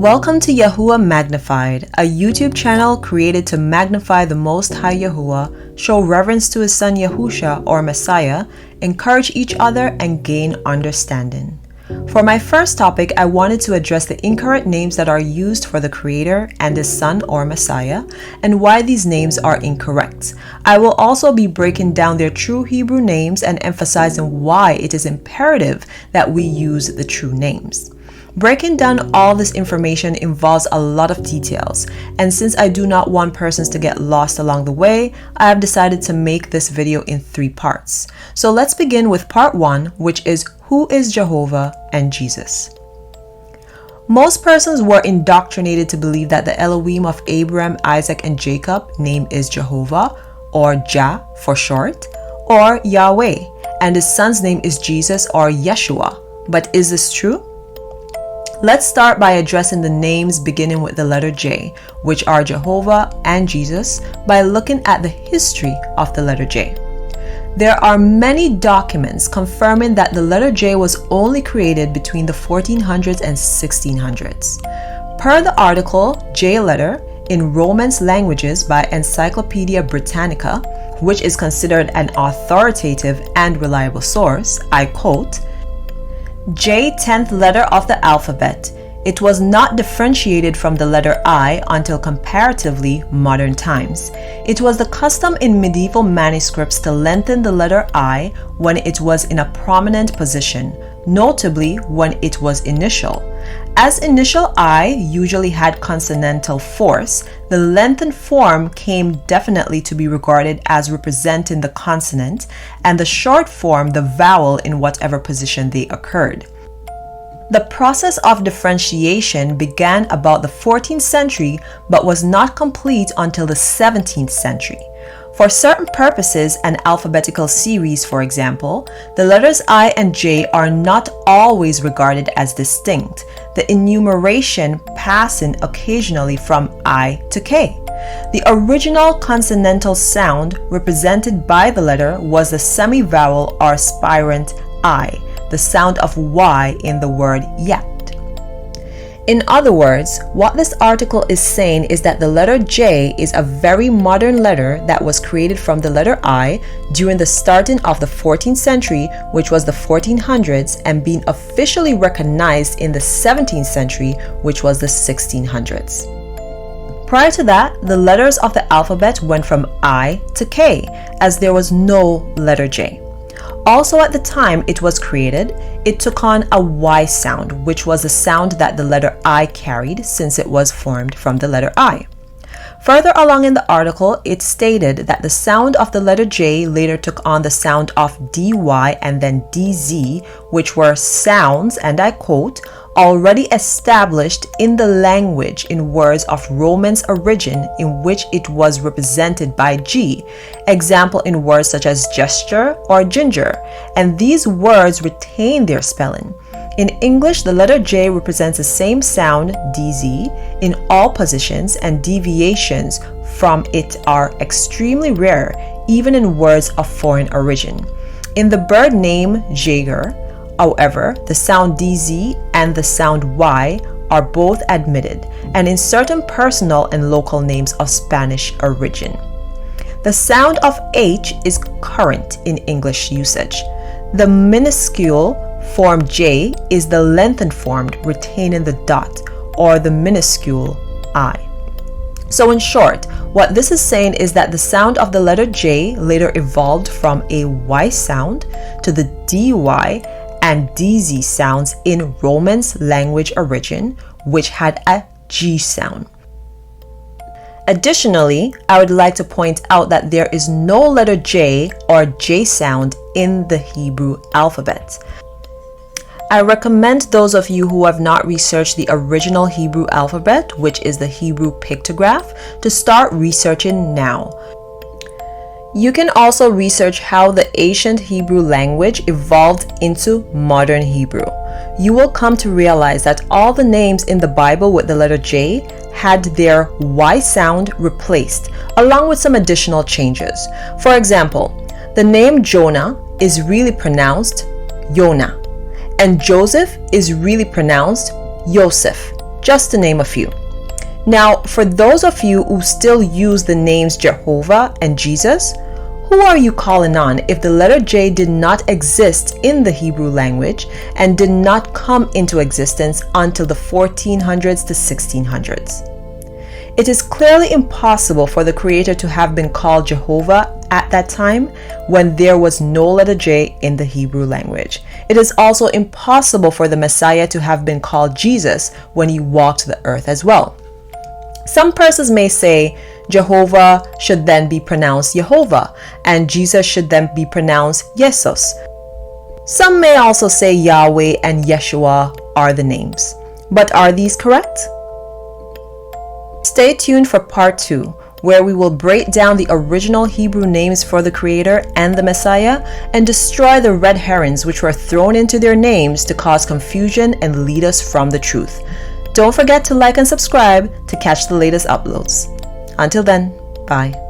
Welcome to Yahuah Magnified, a YouTube channel created to magnify the Most High Yahuah, show reverence to His Son Yahusha or Messiah, encourage each other, and gain understanding. For my first topic, I wanted to address the incorrect names that are used for the Creator and His Son or Messiah, and why these names are incorrect. I will also be breaking down their true Hebrew names and emphasizing why it is imperative that we use the true names. Breaking down all this information involves a lot of details, and since I do not want persons to get lost along the way, I have decided to make this video in 3 parts. So let's begin with part 1, which is who is Jehovah and Jesus. Most persons were indoctrinated to believe that the Elohim of Abraham, Isaac, and Jacob name is Jehovah, or Jah for short, or Yahweh, and his son's name is Jesus or Yeshua. But is this true? Let's start by addressing the names beginning with the letter J, which are Jehovah and Jesus, by looking at the history of the letter J. There are many documents confirming that the letter J was only created between the 1400s and 1600s. Per the article J letter in Romance Languages by Encyclopedia Britannica, which is considered an authoritative and reliable source, I quote, J 10th letter of the alphabet. It was not differentiated from the letter I until comparatively modern times. It was the custom in medieval manuscripts to lengthen the letter I when it was in a prominent position, notably when it was initial. As initial I usually had consonantal force, the lengthened form came definitely to be regarded as representing the consonant, and the short form the vowel in whatever position they occurred. The process of differentiation began about the 14th century but was not complete until the 17th century. For certain purposes, an alphabetical series, for example, the letters I and J are not always regarded as distinct, the enumeration passing occasionally from I to K. The original consonantal sound represented by the letter was the semi-vowel or spirant I, the sound of Y in the word yet. In other words, what this article is saying is that the letter J is a very modern letter that was created from the letter I during the starting of the 14th century, which was the 1400s, and being officially recognized in the 17th century, which was the 1600s. Prior to that, the letters of the alphabet went from I to K, as there was no letter J. Also at the time it was created, it took on a Y sound, which was the sound that the letter I carried since it was formed from the letter I. Further along in the article, it stated that the sound of the letter J later took on the sound of DY and then DZ, which were sounds, and I quote, already established in the language in words of Romance origin in which it was represented by G, example in words such as gesture or ginger, and these words retain their spelling. In English, the letter J represents the same sound, DZ, in all positions, and deviations from it are extremely rare, even in words of foreign origin. In the bird name Jaeger, however, the sound DZ and the sound Y are both admitted, and in certain personal and local names of Spanish origin. The sound of H is current in English usage. The minuscule form J is the lengthened form retaining the dot, or the minuscule I. So in short, what this is saying is that the sound of the letter J later evolved from a Y sound to the DY and DZ sounds in Romance language origin, which had a G sound. Additionally, I would like to point out that there is no letter J or J sound in the Hebrew alphabet. I recommend those of you who have not researched the original Hebrew alphabet, which is the Hebrew pictograph, to start researching now. You can also research how the ancient Hebrew language evolved into modern Hebrew. You will come to realize that all the names in the Bible with the letter J had their Y sound replaced, along with some additional changes. For example, the name Jonah is really pronounced Yonah, and Joseph is really pronounced Yosef, just to name a few. Now, for those of you who still use the names Jehovah and Jesus, who are you calling on if the letter J did not exist in the Hebrew language and did not come into existence until the 1400s to 1600s? It is clearly impossible for the Creator to have been called Jehovah at that time when there was no letter J in the Hebrew language. It is also impossible for the Messiah to have been called Jesus when he walked the earth as well. Some persons may say Jehovah should then be pronounced Jehovah and Jesus should then be pronounced Jesus. Some may also say Yahweh and Yeshua are the names. But are these correct? Stay tuned for part 2, where we will break down the original Hebrew names for the Creator and the Messiah and destroy the red herrings which were thrown into their names to cause confusion and lead us from the truth. Don't forget to like and subscribe to catch the latest uploads. Until then, bye.